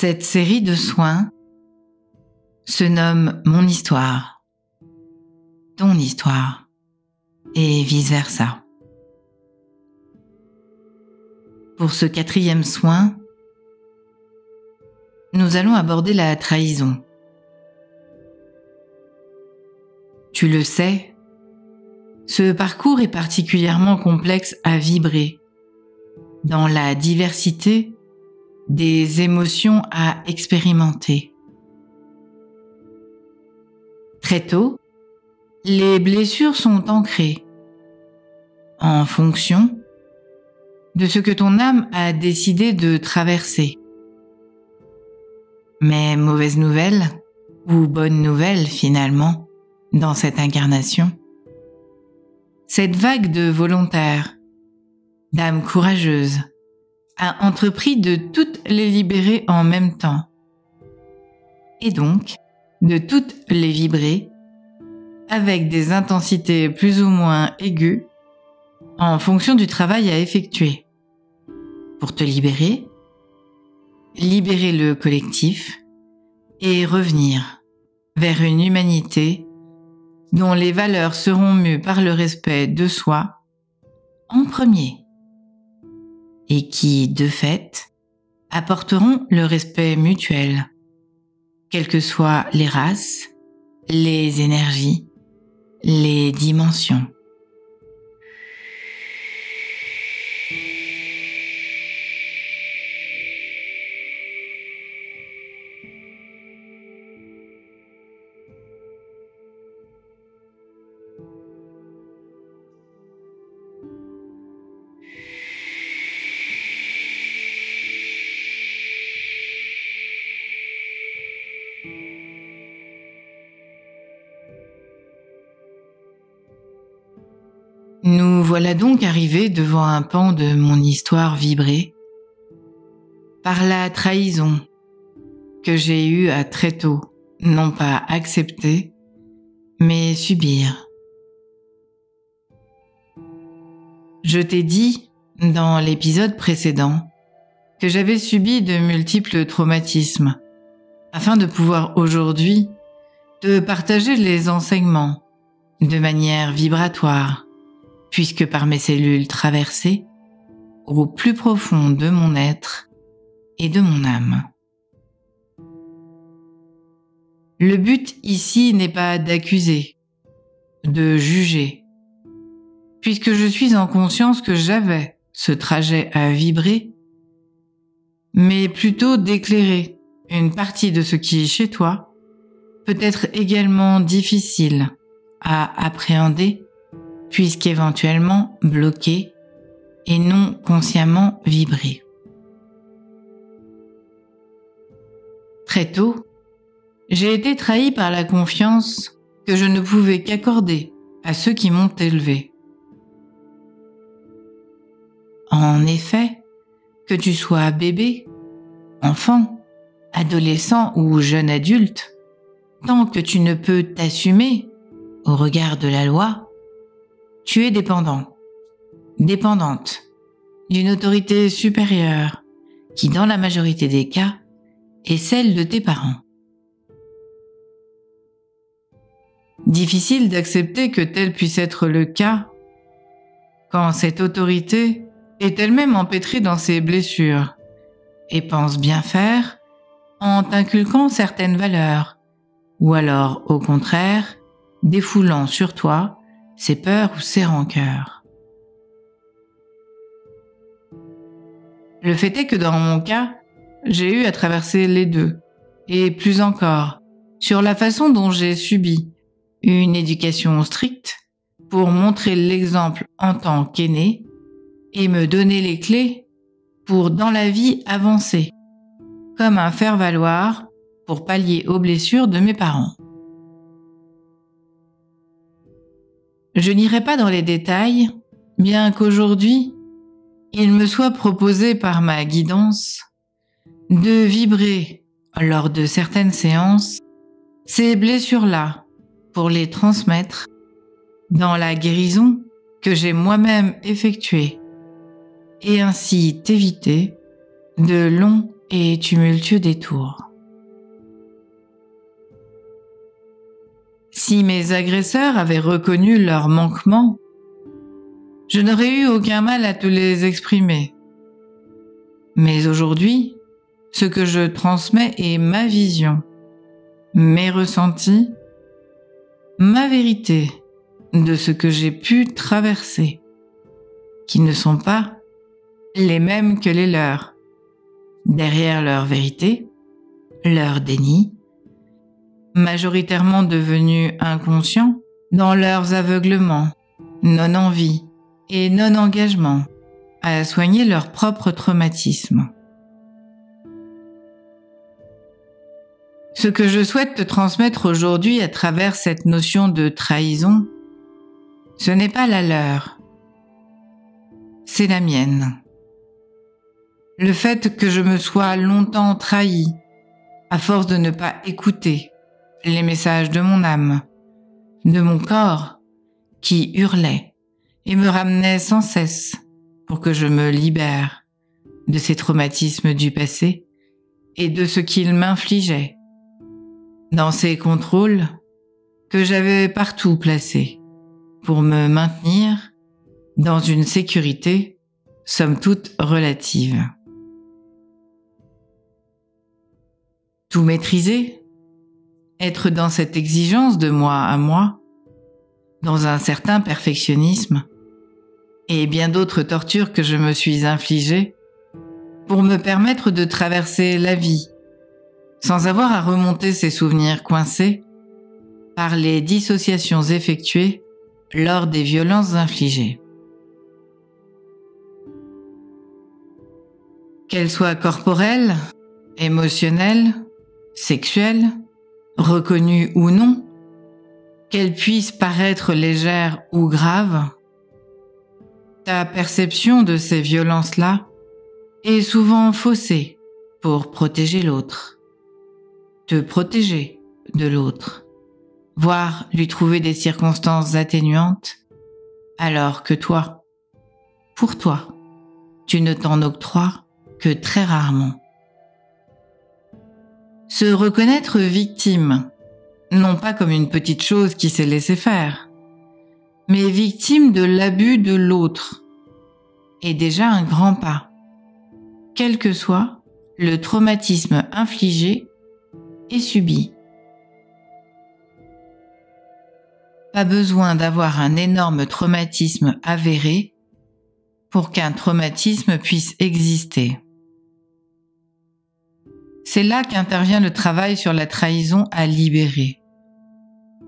Cette série de soins se nomme Mon histoire, ton histoire, et vice-versa. Pour ce 4e soin, nous allons aborder la trahison. Tu le sais, ce parcours est particulièrement complexe à vibrer, dans la diversité des émotions à expérimenter. Très tôt, les blessures sont ancrées en fonction de ce que ton âme a décidé de traverser. Mais mauvaise nouvelle, ou bonne nouvelle finalement, dans cette incarnation, cette vague de volontaires, d'âmes courageuses, a entrepris de toutes les libérer en même temps, et donc de toutes les vibrer avec des intensités plus ou moins aiguës en fonction du travail à effectuer. Pour te libérer le collectif et revenir vers une humanité dont les valeurs seront mues par le respect de soi en premier et qui, de fait, apporteront le respect mutuel, quelles que soient les races, les énergies, les dimensions. Nous voilà donc arrivés devant un pan de mon histoire vibrée par la trahison que j'ai eue à très tôt, non pas accepter, mais subir. Je t'ai dit, dans l'épisode précédent, que j'avais subi de multiples traumatismes, afin de pouvoir aujourd'hui te partager les enseignements de manière vibratoire, puisque par mes cellules traversées, au plus profond de mon être et de mon âme. Le but ici n'est pas d'accuser, de juger, puisque je suis en conscience que j'avais ce trajet à vibrer, mais plutôt d'éclairer une partie de ce qui, chez toi, peut être également difficile à appréhender, puisqu'éventuellement bloqué et non consciemment vibré. Très tôt, j'ai été trahi par la confiance que je ne pouvais qu'accorder à ceux qui m'ont élevé. En effet, que tu sois bébé, enfant, adolescent ou jeune adulte, tant que tu ne peux t'assumer au regard de la loi, tu es dépendant, dépendante d'une autorité supérieure qui, dans la majorité des cas, est celle de tes parents. Difficile d'accepter que tel puisse être le cas quand cette autorité est elle-même empêtrée dans ses blessures et pense bien faire en t'inculquant certaines valeurs ou alors, au contraire, défoulant sur toi ses peurs ou ses rancœurs. Le fait est que dans mon cas, j'ai eu à traverser les deux, et plus encore, sur la façon dont j'ai subi une éducation stricte pour montrer l'exemple en tant qu'aîné et me donner les clés pour, dans la vie, avancer, comme un faire-valoir pour pallier aux blessures de mes parents. Je n'irai pas dans les détails, bien qu'aujourd'hui, il me soit proposé par ma guidance de vibrer, lors de certaines séances, ces blessures-là pour les transmettre dans la guérison que j'ai moi-même effectuée et ainsi t'éviter de longs et tumultueux détours. Si mes agresseurs avaient reconnu leurs manquements, je n'aurais eu aucun mal à te les exprimer. Mais aujourd'hui, ce que je transmets est ma vision, mes ressentis, ma vérité de ce que j'ai pu traverser, qui ne sont pas les mêmes que les leurs. Derrière leur vérité, leur déni, majoritairement devenus inconscients dans leurs aveuglements, non-envie et non-engagement à soigner leur propre traumatisme. Ce que je souhaite te transmettre aujourd'hui à travers cette notion de trahison, ce n'est pas la leur, c'est la mienne. Le fait que je me sois longtemps trahi, à force de ne pas écouter les messages de mon âme, de mon corps, qui hurlait et me ramenait sans cesse pour que je me libère de ces traumatismes du passé et de ce qu'ils m'infligeaient, dans ces contrôles que j'avais partout placés pour me maintenir dans une sécurité somme toute relative. Tout maîtriser, être dans cette exigence de moi à moi, dans un certain perfectionnisme, et bien d'autres tortures que je me suis infligées pour me permettre de traverser la vie sans avoir à remonter ces souvenirs coincés par les dissociations effectuées lors des violences infligées. Qu'elles soient corporelles, émotionnelles, sexuelles, reconnues ou non, qu'elles puissent paraître légères ou graves, ta perception de ces violences-là est souvent faussée pour protéger l'autre, te protéger de l'autre, voire lui trouver des circonstances atténuantes, alors que toi, pour toi, tu ne t'en octroies que très rarement. Se reconnaître victime, non pas comme une petite chose qui s'est laissée faire, mais victime de l'abus de l'autre, est déjà un grand pas, quel que soit le traumatisme infligé et subi. Pas besoin d'avoir un énorme traumatisme avéré pour qu'un traumatisme puisse exister. C'est là qu'intervient le travail sur la trahison à libérer,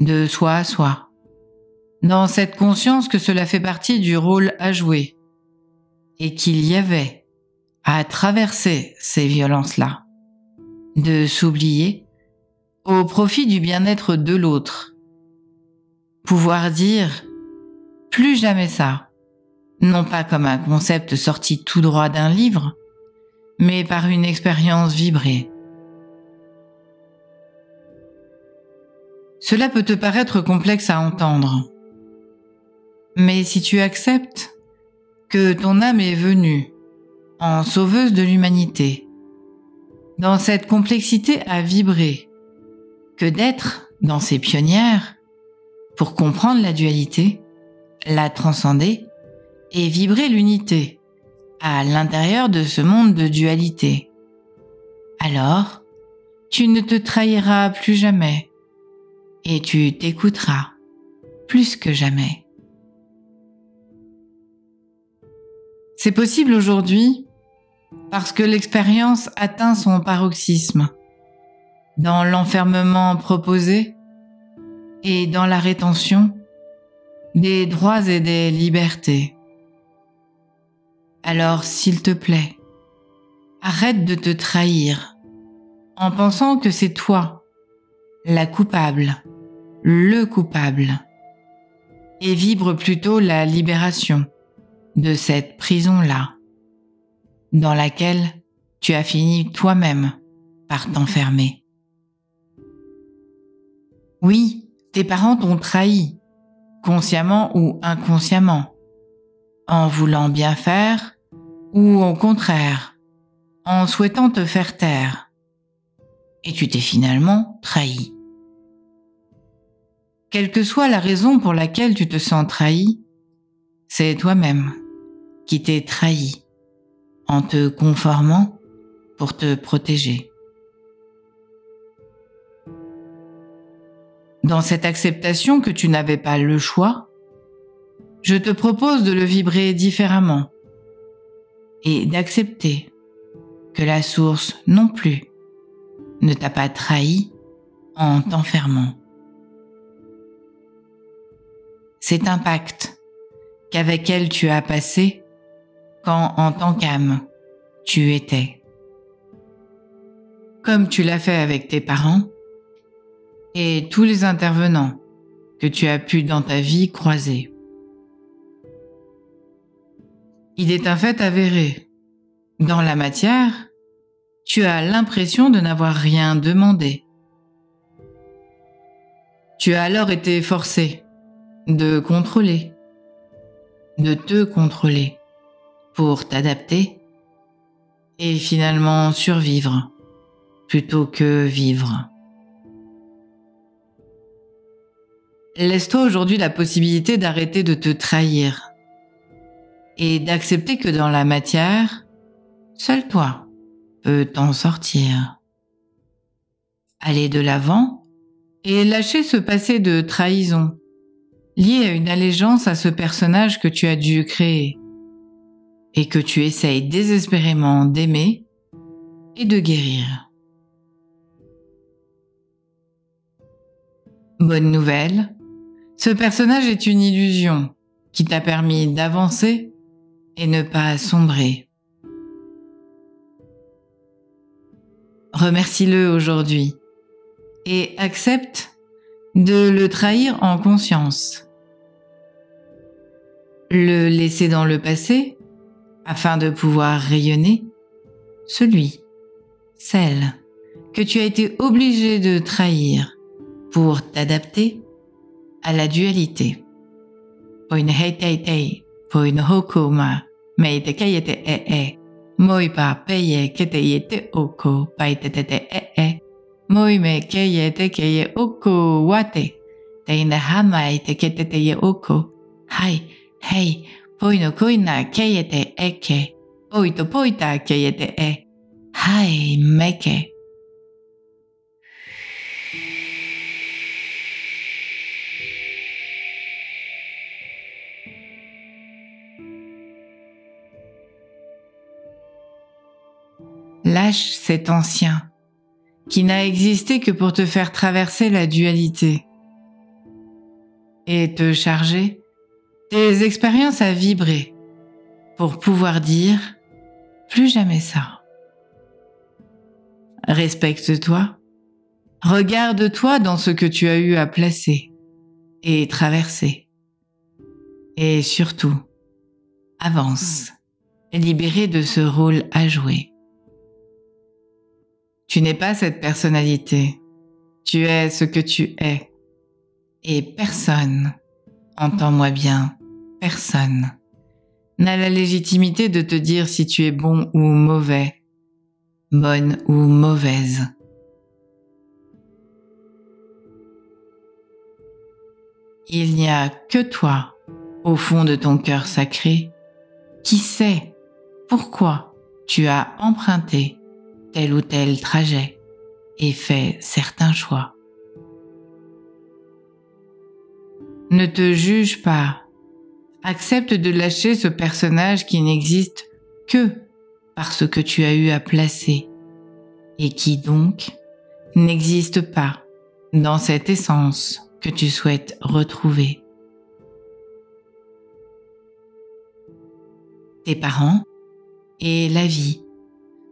de soi à soi, dans cette conscience que cela fait partie du rôle à jouer, et qu'il y avait à traverser ces violences-là, de s'oublier au profit du bien-être de l'autre. Pouvoir dire « plus jamais ça », non pas comme un concept sorti tout droit d'un livre, mais par une expérience vibrée. Cela peut te paraître complexe à entendre, mais si tu acceptes que ton âme est venue en sauveuse de l'humanité, dans cette complexité à vibrer, que d'être dans ces pionnières pour comprendre la dualité, la transcender et vibrer l'unité à l'intérieur de ce monde de dualité. Alors, tu ne te trahiras plus jamais et tu t'écouteras plus que jamais. C'est possible aujourd'hui parce que l'expérience atteint son paroxysme dans l'enfermement proposé et dans la rétention des droits et des libertés. Alors, s'il te plaît, arrête de te trahir en pensant que c'est toi, la coupable, le coupable, et vibre plutôt la libération de cette prison-là, dans laquelle tu as fini toi-même par t'enfermer. Oui, tes parents t'ont trahi, consciemment ou inconsciemment, en voulant bien faire ou au contraire, en souhaitant te faire taire. Et tu t'es finalement trahi. Quelle que soit la raison pour laquelle tu te sens trahi, c'est toi-même qui t'es trahi en te conformant pour te protéger. Dans cette acceptation que tu n'avais pas le choix, je te propose de le vibrer différemment et d'accepter que la source non plus ne t'a pas trahi en t'enfermant. C'est un pacte qu'avec elle tu as passé quand en tant qu'âme tu étais. Comme tu l'as fait avec tes parents et tous les intervenants que tu as pu dans ta vie croiser. Il est un fait avéré. Dans la matière, tu as l'impression de n'avoir rien demandé. Tu as alors été forcé de contrôler, de te contrôler pour t'adapter et finalement survivre plutôt que vivre. Laisse-toi aujourd'hui la possibilité d'arrêter de te trahir et d'accepter que dans la matière, seul toi peux t'en sortir. Aller de l'avant et lâcher ce passé de trahison, lié à une allégeance à ce personnage que tu as dû créer et que tu essayes désespérément d'aimer et de guérir. Bonne nouvelle, ce personnage est une illusion qui t'a permis d'avancer et ne pas sombrer. Remercie-le aujourd'hui et accepte de le trahir en conscience. Le laisser dans le passé afin de pouvoir rayonner celui, celle que tu as été obligé de trahir pour t'adapter à la dualité. Poin heitei, poin hokuma, mei te kayete e. Moi pa peye kete yete oko, pai te e. Moi me keye oko wate. Teina hamai te kete te ye oko. Hai, hei, poino koina keyete eke. Oito poita keyete e. Hai, meke. Lâche cet ancien qui n'a existé que pour te faire traverser la dualité et te charger tes expériences à vibrer pour pouvoir dire plus jamais ça. Respecte-toi, regarde-toi dans ce que tu as eu à placer et traverser. Et surtout, avance, libéré de ce rôle à jouer. Tu n'es pas cette personnalité, tu es ce que tu es. Et personne, entends-moi bien, personne, n'a la légitimité de te dire si tu es bon ou mauvais, bonne ou mauvaise. Il n'y a que toi, au fond de ton cœur sacré, qui sait pourquoi tu as emprunté tel ou tel trajet et fait certains choix. Ne te juge pas, accepte de lâcher ce personnage qui n'existe que parce que tu as eu à placer et qui donc n'existe pas dans cette essence que tu souhaites retrouver. Tes parents et la vie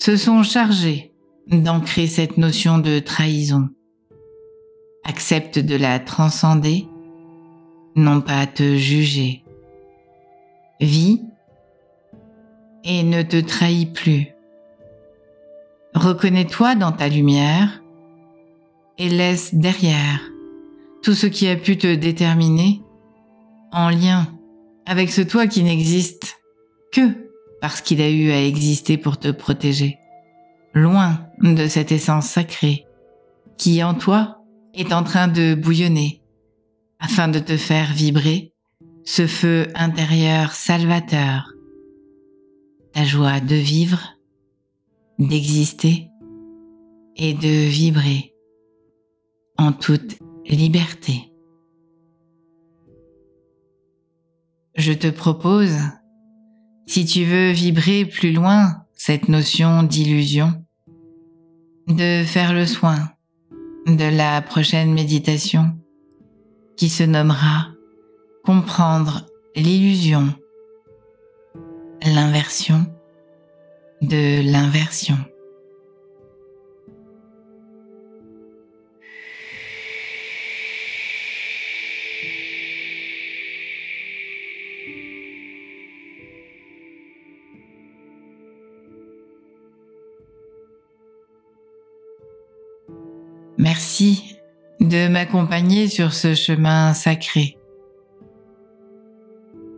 se sont chargés d'ancrer cette notion de trahison. Accepte de la transcender, non pas te juger. Vis et ne te trahis plus. Reconnais-toi dans ta lumière et laisse derrière tout ce qui a pu te déterminer en lien avec ce toi qui n'existe que parce qu'il a eu à exister pour te protéger. loin de cette essence sacrée qui en toi est en train de bouillonner afin de te faire vibrer ce feu intérieur salvateur, ta joie de vivre, d'exister et de vibrer en toute liberté. Je te propose, si tu veux vibrer plus loin cette notion d'illusion, de faire le soin de la prochaine méditation qui se nommera Comprendre l'illusion, l'inversion de l'inversion. Merci de m'accompagner sur ce chemin sacré,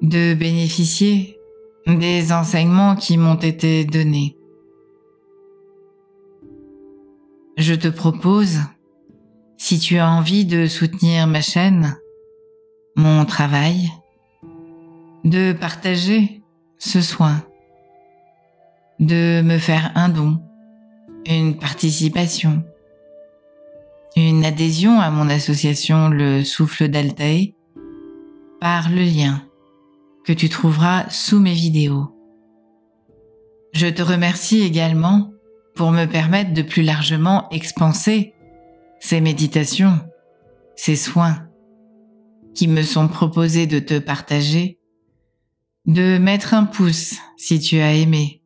de bénéficier des enseignements qui m'ont été donnés. Je te propose, si tu as envie de soutenir ma chaîne, mon travail, de partager ce soin, de me faire un don, une participation, une adhésion à mon association Le Souffle d'Altaï par le lien que tu trouveras sous mes vidéos. Je te remercie également pour me permettre de plus largement expanser ces méditations, ces soins qui me sont proposés de te partager, de mettre un pouce si tu as aimé,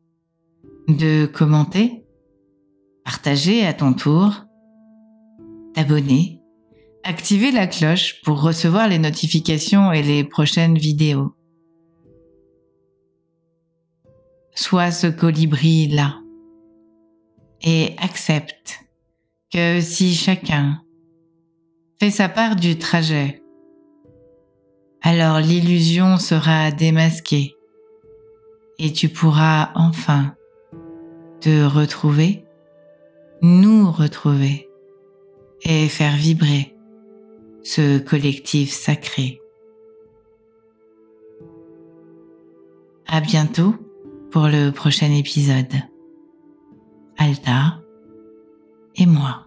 de commenter, partager à ton tour, t'abonner, activer la cloche pour recevoir les notifications et les prochaines vidéos. Sois ce colibri-là et accepte que si chacun fait sa part du trajet, alors l'illusion sera démasquée et tu pourras enfin te retrouver, nous retrouver et faire vibrer ce collectif sacré. À bientôt pour le prochain épisode. Alta et moi.